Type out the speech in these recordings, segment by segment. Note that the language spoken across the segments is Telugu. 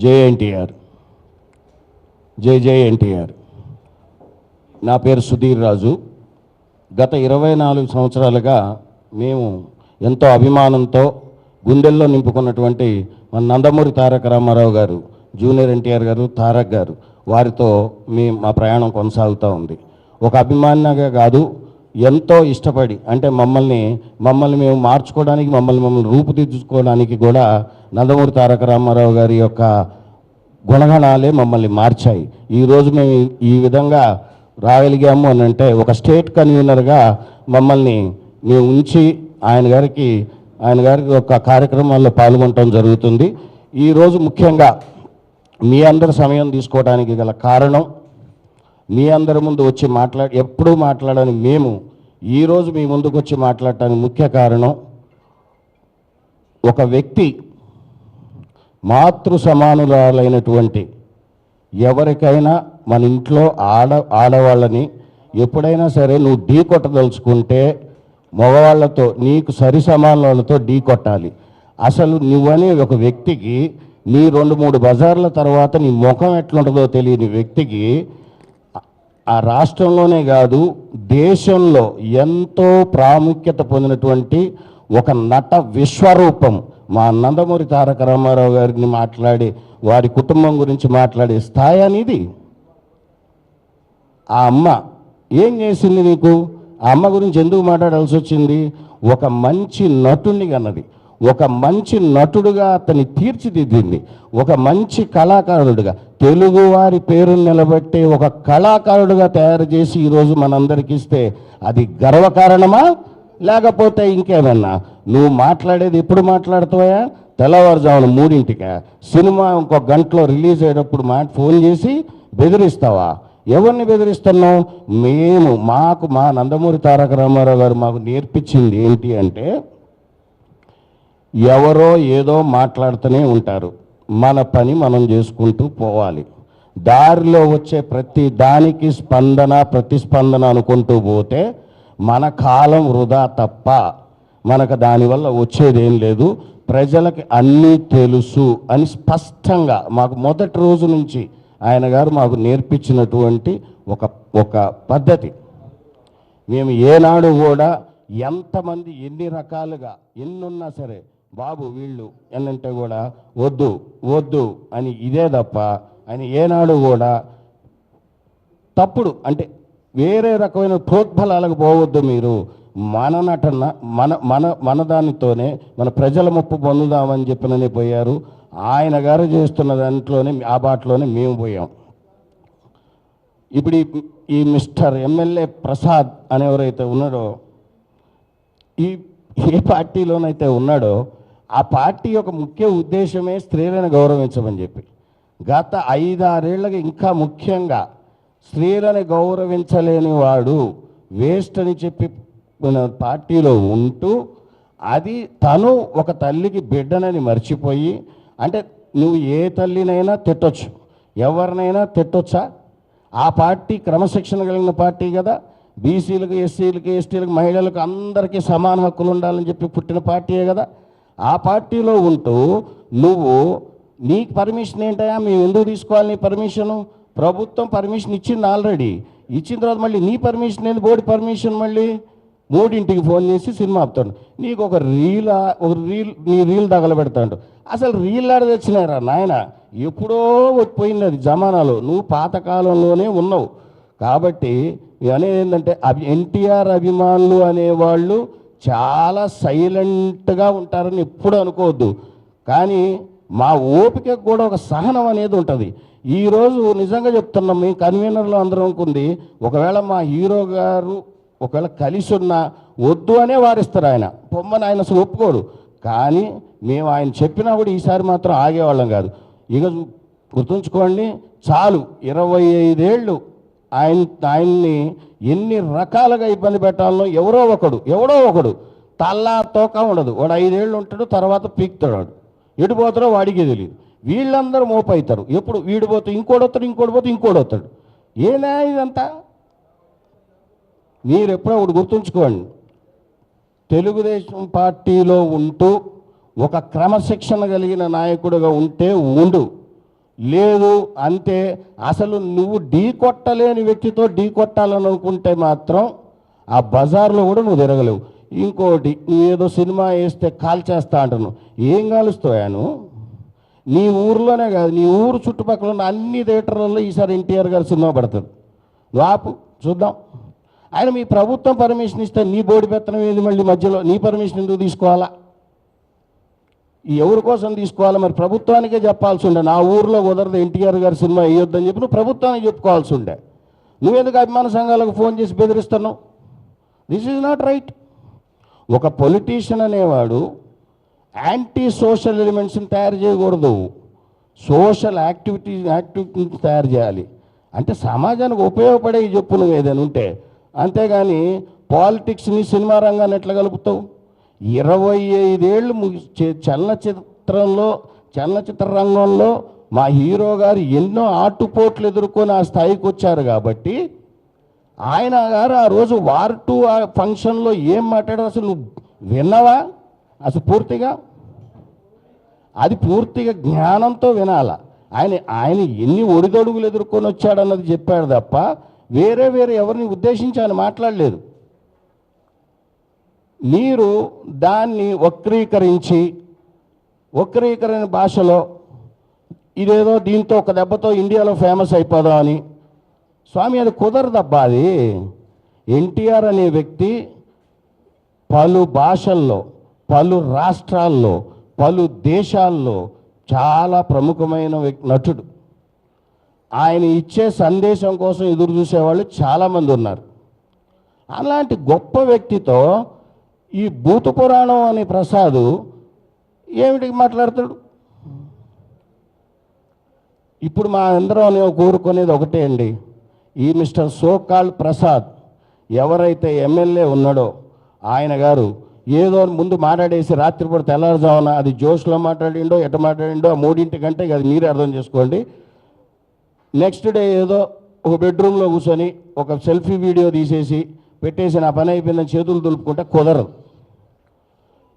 జై ఎన్టీఆర్, జై జై ఎన్టీఆర్. నా పేరు సుధీర్ రాజు. గత 24 సంవత్సరాలుగా మేము ఎంతో అభిమానంతో గుండెల్లో నింపుకున్నటువంటి మన నందమూరి తారక రామారావు గారు, జూనియర్ ఎన్టీఆర్ గారు, తారక్ గారు, వారితో మా ప్రయాణం కొనసాగుతూ ఉంది. ఒక అభిమానిగా కాదు, ఎంతో ఇష్టపడి, అంటే మమ్మల్ని మేము మార్చుకోవడానికి, మమ్మల్ని రూపుదిద్దుకోవడానికి కూడా నందమూరి తారక రామారావు గారి యొక్క గుణగణాలే మమ్మల్ని మార్చాయి. ఈరోజు మేము ఈ విధంగా రాగలిగాము అని అంటే ఒక స్టేట్ కన్వీనర్గా మమ్మల్ని మేము ఉంచి ఆయన గారికి ఒక కార్యక్రమాల్లో పాల్గొనడం జరుగుతుంది. ఈరోజు ముఖ్యంగా మీ అందరి సమయం తీసుకోవడానికి గల కారణం, మీ అందరి ముందు వచ్చి ఎప్పుడూ మాట్లాడని మేము ఈరోజు మీ ముందుకు వచ్చి మాట్లాడటానికి ముఖ్య కారణం, ఒక వ్యక్తి మాతృ సమానురాలైనటువంటి ఎవరికైనా మన ఇంట్లో ఆడవాళ్ళని ఎప్పుడైనా సరే నువ్వు ఢీ కొట్టదలుచుకుంటే మగవాళ్ళతో, నీకు సరి సమానులతో ఢీ కొట్టాలి. అసలు నువ్వనే ఒక వ్యక్తికి నీ 2-3 బజార్ల తర్వాత నీ ముఖం ఎట్లుంటుందో తెలియని వ్యక్తికి ఆ రాష్ట్రంలోనే కాదు దేశంలో ఎంతో ప్రాముఖ్యత పొందినటువంటి ఒక నట విశ్వరూపం మా నందమూరి తారక రామారావు గారిని మాట్లాడి వారి కుటుంబం గురించి మాట్లాడే స్థాయి అనేది. ఆ అమ్మ ఏం చేసింది నీకు? ఆ అమ్మ గురించి ఎందుకు మాట్లాడాల్సి వచ్చింది? ఒక మంచి నటుడిని కన్నది, ఒక మంచి నటుడుగా అతన్ని తీర్చిదిద్దింది, ఒక మంచి కళాకారుడుగా, తెలుగువారి పేరును నిలబెట్టే ఒక కళాకారుడుగా తయారు చేసి ఈరోజు మనందరికి ఇస్తే అది గర్వకారణమా లేకపోతే ఇంకేమన్నా? నువ్వు మాట్లాడేది ఎప్పుడు మాట్లాడుతావా? తెల్లవారుజామున 3ంటికా? సినిమా ఇంకొక గంటలో రిలీజ్ అయ్యేటప్పుడు ఫోన్ చేసి బెదిరిస్తావా? ఎవరిని బెదిరిస్తున్నావు? మా నందమూరి తారక రామారావు గారు మాకు నేర్పించింది ఏంటి అంటే, ఎవరో ఏదో మాట్లాడుతూనే ఉంటారు, మన పని మనం చేసుకుంటూ పోవాలి. దారిలో వచ్చే ప్రతి దానికి ప్రతిస్పందన అనుకుంటూ పోతే మన కాలం వృధా తప్ప మనకు దానివల్ల వచ్చేదేం లేదు. ప్రజలకి అన్నీ తెలుసు అని స్పష్టంగా మాకు మొదటి రోజు నుంచి ఆయన గారు మాకు నేర్పించినటువంటి ఒక పద్ధతి. మేము ఏనాడు కూడా ఎంతమంది ఎన్ని రకాలుగా ఎన్నున్నా సరే, బాబు వీళ్ళు ఎన్నంటే కూడా వద్దు అని ఇదే తప్ప ఆయన ఏనాడు కూడా తప్పుడు, అంటే వేరే రకమైన ప్రోద్బలాలకు పోవద్దు. మీరు మన నటన మన దానితోనే మన ప్రజల ముప్పు పొందుదామని చెప్పిననే పోయారు. ఆయన గారు చేస్తున్న దాంట్లోనే, ఆ బాటలోనే మేము పోయాం. ఇప్పుడు ఈ మిస్టర్ ఎమ్మెల్యే ప్రసాద్ అనేవరైతే ఉన్నాడో, ఏ పార్టీలోనైతే ఉన్నాడో ఆ పార్టీ యొక్క ముఖ్య ఉద్దేశమే స్త్రీలను గౌరవించమని చెప్పి, గత 5-6 ఏళ్ళకి ఇంకా ముఖ్యంగా స్త్రీలను గౌరవించలేని వాడు వేస్ట్ అని చెప్పి పార్టీలో ఉంటూ, అది తను ఒక తల్లికి బిడ్డనని మర్చిపోయి, అంటే నువ్వు ఏ తల్లినైనా తిట్టొచ్చు, ఎవరినైనా తిట్టొచ్చా? ఆ పార్టీ క్రమశిక్షణ కలిగిన పార్టీ కదా. బీసీలకు, ఎస్సీలకు, ఎస్టీలకు, మహిళలకు అందరికీ సమాన హక్కులు ఉండాలని చెప్పి పుట్టిన పార్టీయే కదా. ఆ పార్టీలో ఉంటూ నీకు పర్మిషన్ ఏంటయా? మేము ఎందుకు తీసుకోవాలి నీ పర్మిషను? ప్రభుత్వం పర్మిషన్ ఇచ్చింది, ఆల్రెడీ ఇచ్చిన తర్వాత మళ్ళీ నీ పర్మిషన్ ఏంది? బోర్డు పర్మిషన్ మళ్ళీ 3ంటికి ఫోన్ చేసి సినిమా ఆపుతాడు. నీకు ఒక రీల్ తగలబెడతాడు. అసలు రీల్ ఆడ తెచ్చినారా నాయన? ఎప్పుడో పోయింది అది జమానాలో. నువ్వు పాతకాలంలోనే ఉన్నావు. కాబట్టి అనేది ఏంటంటే, ఎన్టీఆర్ అభిమానులు అనేవాళ్ళు చాలా సైలెంట్గా ఉంటారని ఎప్పుడు అనుకోవద్దు. కానీ మా ఓపికకు కూడా ఒక సహనం అనేది ఉంటుంది. ఈరోజు నిజంగా చెప్తున్నాం, మేము కన్వీనర్లో అందరం అనుకుంది, ఒకవేళ మా హీరో గారు ఒకవేళ కలిసి ఉన్నా వద్దు అనే వారిస్తారు. ఆయన పొమ్మని ఆయన అసలు ఒప్పుకోడు. కానీ మేము ఆయన చెప్పినా కూడా ఈసారి మాత్రం ఆగేవాళ్ళం కాదు. ఇక గుర్తుంచుకోండి, చాలు 25 ఏళ్ళు ఆయన్ని ఎన్ని రకాలుగా ఇబ్బంది పెట్టాలనో ఎవడో ఒకడు తల్లా తోక ఉండదు. వాడు 5 ఏళ్ళు ఉంటాడు, తర్వాత పీక్తాడు. ఎడిపోతాడో వాడికే తెలియదు. వీళ్ళందరూ మోపవుతారు. ఎప్పుడు వీడిపోతే ఇంకోడొస్తాడు. ఏనా ఇదంతా? మీరు ఎప్పుడో ఒకటి గుర్తుంచుకోండి, తెలుగుదేశం పార్టీలో ఉంటూ ఒక క్రమశిక్షణ కలిగిన నాయకుడిగా ఉంటే ఉండు, లేదు అంతే. అసలు నువ్వు ఢీ కొట్టలేని వ్యక్తితో ఢీ కొట్టాలని అనుకుంటే మాత్రం ఆ బజార్లో కూడా నువ్వు తిరగలేవు. ఇంకోటి, ఏదో సినిమా వేస్తే కాల్చేస్తా అంటున్నావు. ఏం కాలుస్తాయాను? నీ ఊర్లోనే కాదు, నీ ఊరు చుట్టుపక్కల ఉన్న అన్ని థియేటర్లలో ఈసారి ఎన్టీఆర్ గారి సినిమా పడుతుంది. నువ్వు ఆపు, చూద్దాం. ఆయన మీ ప్రభుత్వం పర్మిషన్ ఇస్తే నీ బోడి పెత్తనం ఏది? మళ్ళీ మధ్యలో నీ పర్మిషన్ ఎందుకు తీసుకోవాలా? ఎవరి కోసం తీసుకోవాలి? మరి ప్రభుత్వానికే చెప్పాల్సి ఉండే, నా ఊర్లో కుదరదు ఎన్టీఆర్ గారి సినిమా వేయొద్దని చెప్పి నువ్వు ప్రభుత్వానికి చెప్పుకోవాల్సి ఉండే. నువ్వెందుకు అభిమాన సంఘాలకు ఫోన్ చేసి బెదిరిస్తున్నావు? This is not right. ఒక పొలిటీషియన్ అనేవాడు యాంటీ సోషల్ ఎలిమెంట్స్ని తయారు చేయకూడదు, సోషల్ యాక్టివిటీని తయారు చేయాలి. అంటే సమాజానికి ఉపయోగపడే చెప్పు నువ్వు ఏదైనా ఉంటే. అంతేగాని పాలిటిక్స్ని సినిమా రంగాన్ని ఎట్లా కలుపుతావు? 25 ఏళ్ళు చలనచిత్ర రంగంలో మా హీరో గారు ఎన్నో ఆటుపోట్లు ఎదుర్కొని ఆ స్థాయికి వచ్చారు. కాబట్టి ఆయన గారు ఆ రోజు వార్ 2 ఫంక్షన్లో ఏం మాట్లాడారు అసలు నువ్వు విన్నావా? అసలు పూర్తిగా అది పూర్తిగా జ్ఞానంతో వినాల. ఆయన ఎన్ని ఒడిదొడుగులు ఎదుర్కొని వచ్చాడన్నది చెప్పాడు తప్ప వేరే ఎవరిని ఉద్దేశించి ఆయన మాట్లాడలేదు. మీరు దాన్ని వక్రీకరణ భాషలో ఇదేదో దీంతో ఒక దెబ్బతో ఇండియాలో ఫేమస్ అయిపోదామని, స్వామి అది కుదరదబ్బా. అది ఎన్టీఆర్ అనే వ్యక్తి పలు భాషల్లో, పలు రాష్ట్రాల్లో, పలు దేశాల్లో చాలా ప్రముఖమైన నటుడు. ఆయన ఇచ్చే సందేశం కోసం ఎదురు చూసేవాళ్ళు చాలామంది ఉన్నారు. అలాంటి గొప్ప వ్యక్తితో ఈ భూత పురాణం అనే ప్రసాద్ ఏమిటి మాట్లాడతాడు? ఇప్పుడు మా అందరం కోరుకునేది ఒకటే అండి, ఈ మిస్టర్ సోకాల్డ్ ప్రసాద్ ఎవరైతే ఎమ్మెల్యే ఉన్నాడో ఆయన గారు ఏదో ముందు మాట్లాడేసి రాత్రిపూట తెల్లారుజామున అది జోష్లో మాట్లాడిండో ఎట మాట్లాడిండో ఆ 3 కంటే అది మీరే అర్థం చేసుకోండి. నెక్స్ట్ డే ఏదో ఒక బెడ్రూమ్లో కూర్చొని ఒక సెల్ఫీ వీడియో తీసేసి పెట్టేసి నా పని అయిపోయిందని చేతులు దులుపుకుంటే కుదరదు.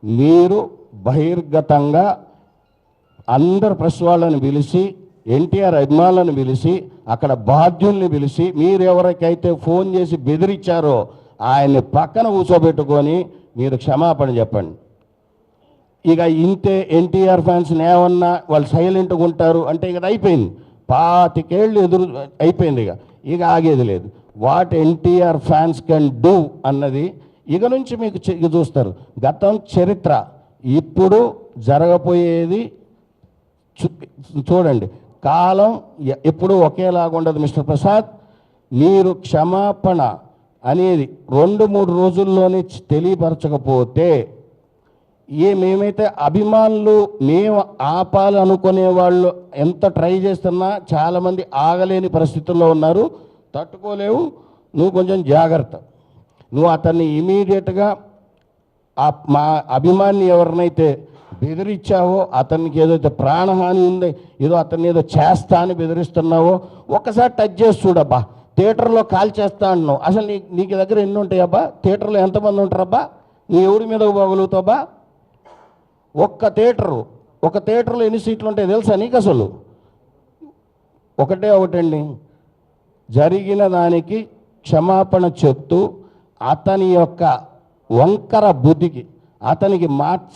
మీరు బహిర్గతంగా అందరు ప్రెస్ వాళ్ళని పిలిచి, ఎన్టీఆర్ అభిమానులను పిలిచి, అక్కడ బాధ్యుల్ని పిలిచి, మీరు ఎవరికైతే ఫోన్ చేసి బెదిరించారో ఆయన్ని పక్కన కూర్చోబెట్టుకొని మీరు క్షమాపణ చెప్పండి. ఇక ఇంతే, ఎన్టీఆర్ ఫ్యాన్స్ని ఏమన్నా వాళ్ళు సైలెంట్గా ఉంటారు అంటే ఇక అయిపోయింది. 25 ఏళ్ళు ఎదురు అయిపోయింది. ఇక ఆగేది లేదు. What NTR fans can do అన్నది ఇక నుంచి మీకు చూస్తారు. గతం, చరిత్ర, ఇప్పుడు జరగబోయేది చూడండి. కాలం ఎప్పుడూ ఒకేలాగా ఉండదు మిస్టర్ ప్రసాద్. మీరు క్షమాపణ అనేది 2-3 రోజుల్లోనే తెలియపరచకపోతే మేమైతే అభిమానులు మేము ఆపాలనుకునే వాళ్ళు ఎంత ట్రై చేస్తున్నా చాలామంది ఆగలేని పరిస్థితుల్లో ఉన్నారు, తట్టుకోలేవు. నువ్వు కొంచెం జాగ్రత్త. నువ్వు అతన్ని ఇమీడియట్గా మా అభిమాని ఎవరినైతే బెదిరించావో, అతనికి ఏదైతే ప్రాణహాని ఉందో, ఏదో అతన్ని ఏదో చేస్తా అని బెదిరిస్తున్నావో ఒక్కసారి టచ్ చేసి చూడబ్బా. థియేటర్లో కాల్ చేస్తా అన్నావు, అసలు నీకు దగ్గర ఎన్ని ఉంటాయి అబ్బా? థియేటర్లో ఎంతమంది ఉంటారబ్బా? నువ్వు ఎవరి మీద పోగలుగుతావబ్బా? ఒక థియేటర్లో ఎన్ని సీట్లు ఉంటాయి తెలుసా నీకు? అసలు ఒకటండి, జరిగిన దానికి క్షమాపణ చెప్తూ అతని యొక్క వంకర బుద్ధికి, అతనికి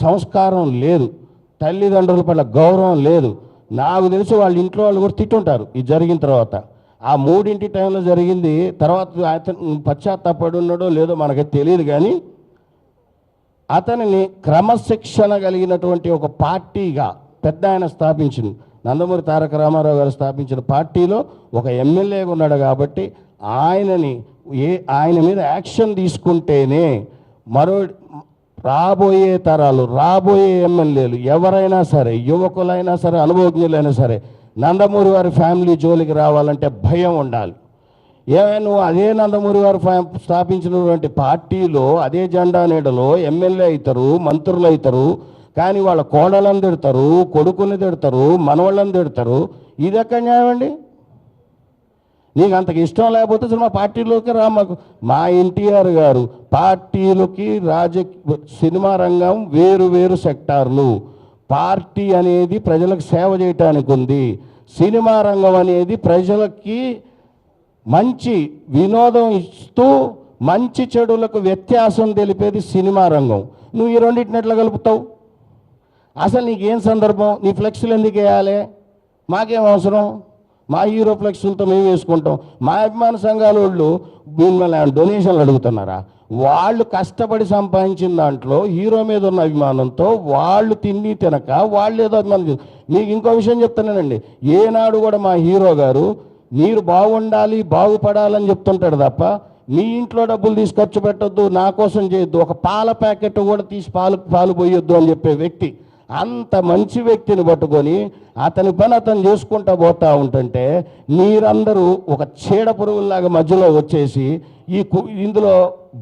సంస్కారం లేదు, తల్లిదండ్రుల పట్ల గౌరవం లేదు. నాకు తెలిసి వాళ్ళ ఇంట్లో వాళ్ళు కూడా తిట్టుంటారు ఇది జరిగిన తర్వాత. ఆ 3 టైంలో జరిగింది. తర్వాత అతను పశ్చాత్తాపడి ఉన్నాడో లేదో మనకి తెలియదు. కానీ అతనిని క్రమశిక్షణ కలిగినటువంటి ఒక పార్టీగా పెద్ద ఆయన స్థాపించింది, నందమూరి తారక రామారావు గారు స్థాపించిన పార్టీలో ఒక ఎమ్మెల్యేగా ఉన్నాడు. కాబట్టి ఆయన మీద యాక్షన్ తీసుకుంటేనే రాబోయే తరాలు, రాబోయే ఎమ్మెల్యేలు ఎవరైనా సరే, యువకులైనా సరే, అనుభవజ్ఞులైనా సరే, నందమూరి వారి ఫ్యామిలీ జోలికి రావాలంటే భయం ఉండాలి. నువ్వు అదే నందమూరి వారు స్థాపించినటువంటి పార్టీలో అదే జెండా నీడలో ఎమ్మెల్యే అవుతారు, మంత్రులు అవుతారు, కానీ వాళ్ళ కోడలను తిడతారు, కొడుకుని తిడతారు, మనవాళ్ళని తిడతారు. ఇది ఎక్కడ న్యాయం అండి? నీకు అంతకు ఇష్టం లేకపోతే మా పార్టీలోకి రా. మా ఎన్టీఆర్ గారు పార్టీలకి సినిమా రంగం వేరు సెక్టార్లు. పార్టీ అనేది ప్రజలకు సేవ చేయటానికి ఉంది, సినిమా రంగం అనేది ప్రజలకి మంచి వినోదం ఇస్తూ మంచి చెడులకు వ్యత్యాసం తెలిపేది సినిమా రంగం. నువ్వు ఈ రెండింటిని ఎట్లా కలుపుతావు? అసలు నీకేం సందర్భం? నీ ఫ్లెక్స్లు ఎందుకు వేయాలి? మాకేం అవసరం? మా హీరో ఫ్లెక్స్లతో మేము వేసుకుంటాం. మా అభిమాన సంఘాల వాళ్ళు మిమ్మల్ని డొనేషన్లు అడుగుతున్నారా? వాళ్ళు కష్టపడి సంపాదించిన దాంట్లో హీరో మీద ఉన్న అభిమానంతో వాళ్ళు తిని తినక వాళ్ళు ఏదో అభిమానం. మీకు ఇంకో విషయం చెప్తున్నానండి, ఏనాడు కూడా మా హీరో గారు మీరు బాగుండాలి బాగుపడాలని చెప్తుంటాడు తప్ప మీ ఇంట్లో డబ్బులు తీసి ఖర్చు పెట్టొద్దు, నా కోసం చేయొద్దు, ఒక పాల ప్యాకెట్ కూడా తీసి పాలు పోయొద్దు అని చెప్పే వ్యక్తి. అంత మంచి వ్యక్తిని పట్టుకొని అతని పని అతను చేసుకుంటూ పోతూ ఉంటుంటే మీరందరూ ఒక చీడ పురుగుల్లాగా మధ్యలో వచ్చేసి ఇందులో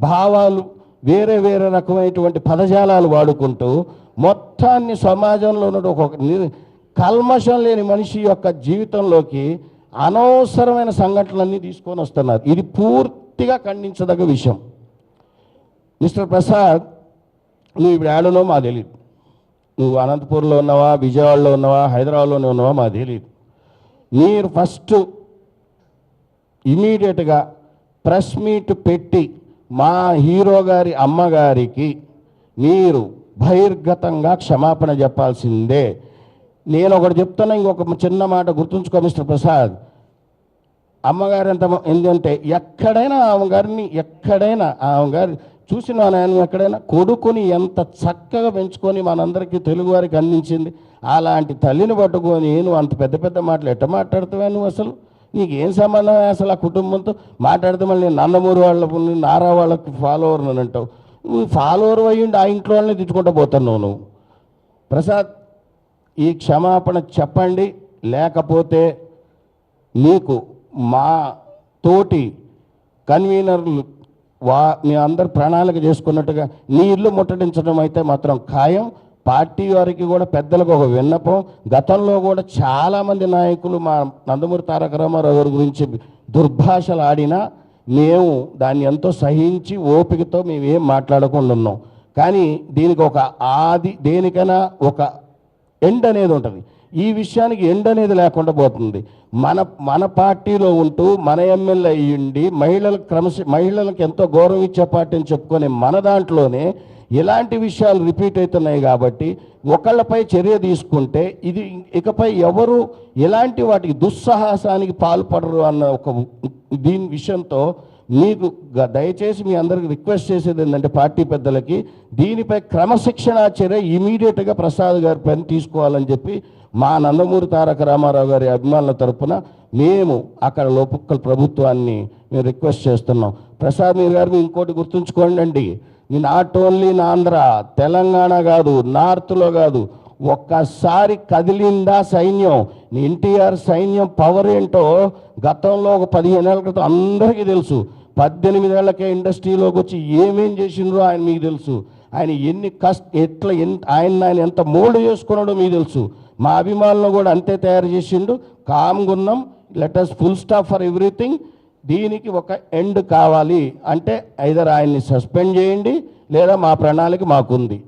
భావాలు వేరే వేరే రకమైనటువంటి పదజాలాలు వాడుకుంటూ మొత్తాన్ని సమాజంలో ఉన్న ఒక కల్మషం లేని మనిషి యొక్క జీవితంలోకి అనవసరమైన సంఘటనలన్నీ తీసుకొని వస్తున్నారు. ఇది పూర్తిగా ఖండించదగ్గ విషయం. మిస్టర్ ప్రసాద్, నువ్వు ఇప్పుడు ఏడనో మాకు తెలియదు. నువ్వు అనంతపూర్లో ఉన్నావా, విజయవాడలో ఉన్నావా, హైదరాబాద్లోనే ఉన్నావా మాకు తెలియదు. మీరు ఫస్ట్ ఇమీడియట్గా ప్రెస్ మీట్ పెట్టి మా హీరో గారి అమ్మగారికి మీరు బహిర్గతంగా క్షమాపణ చెప్పాల్సిందే. నేను ఒకటి చెప్తున్నా, ఇంకొక చిన్న మాట గుర్తుంచుకో మిస్టర్ ప్రసాద్. అమ్మగారు ఎందుకంటే ఎక్కడైనా ఆమెగారి చూసిన నేను ఎక్కడైనా కొడుకుని ఎంత చక్కగా పెంచుకొని మనందరికీ తెలుగువారికి అందించింది. అలాంటి తల్లిని పట్టుకొని నువ్వు అంత పెద్ద పెద్ద మాటలు ఎట్ట మాట్లాడుతావా? నువ్వు అసలు నీకేం సంబంధం అసలు ఆ కుటుంబంతో మాట్లాడితే? మళ్ళీ నేను నందమూరి వాళ్ళ నారా వాళ్ళకి ఫాలోవర్ అని అంటావు. నువ్వు ఫాలోవర్ అయ్యిండి ఆ ఇంట్లో వాళ్ళని తెచ్చుకుంటూ పోతున్నావు నువ్వు. ప్రసాద్, ఈ క్షమాపణ చెప్పండి, లేకపోతే నీకు మా తోటి కన్వీనర్లు మీ అందరు ప్రణాళిక చేసుకున్నట్టుగా నీ ఇల్లు ముట్టడించడం అయితే మాత్రం ఖాయం. పార్టీ వారికి కూడా పెద్దలకు ఒక విన్నపం, గతంలో కూడా చాలామంది నాయకులు మా నందమూరి తారక రామారావు గారి గురించి దుర్భాషలు ఆడినా మేము దాన్ని ఎంతో సహించి ఓపికతో మేము ఏం మాట్లాడకుండా ఉన్నాం. కానీ దీనికి దేనికైనా ఒక ఎండ్ అనేది ఉంటుంది. ఈ విషయానికి ఎండ్ అనేది లేకుండా పోతుంది. మన పార్టీలో ఉంటూ మన ఎమ్మెల్యే అయ్యిండి మహిళలకు ఎంతో గౌరవం ఇచ్చే పార్టీ అని చెప్పుకొని మన దాంట్లోనే ఇలాంటి విషయాలు రిపీట్ అవుతున్నాయి. కాబట్టి ఒకళ్ళపై చర్య తీసుకుంటే ఇది ఇకపై ఎవరు ఎలాంటి వాటికి దుస్సాహసానికి పాల్పడరు అన్న ఒక దీని విషయంతో మీకు దయచేసి మీ అందరికి రిక్వెస్ట్ చేసేది ఏంటంటే పార్టీ పెద్దలకి దీనిపై క్రమశిక్షణ చర్య ఇమీడియట్గా ప్రసాద్ గారి పైన తీసుకోవాలని చెప్పి మా నందమూరి తారక రామారావు గారి అభిమానుల తరఫున మేము అక్కడ లోపల ప్రభుత్వాన్ని మేము రిక్వెస్ట్ చేస్తున్నాం. ప్రసాద్ గారు ఇంకోటి గుర్తుంచుకోండి అండి, me not only in Andhra, Telangana కాదు, నార్త్లో కాదు, ఒక్కసారి కదిలిందా సైన్యం, ఎన్టీఆర్ సైన్యం పవర్ ఏంటో గతంలో ఒక 15 ఏళ్ల క్రితం అందరికీ తెలుసు. 18 ఏళ్లకే ఇండస్ట్రీలోకి వచ్చి ఏమేం చేసిండ్రో ఆయన మీకు తెలుసు. ఆయన ఎన్ని ఆయన ఎంత మోల్డ్ చేసుకున్నాడో మీకు తెలుసు. మా అభిమానులు కూడా అంతే తయారు చేసిండు. కామ్గా ఉన్నాం, let us full stop for everything. దీనికి ఒక ఎండ్ కావాలి అంటే ఐదర్ ఆయన్ని సస్పెండ్ చేయండి లేదా మా ప్రణాళిక మాకుంది.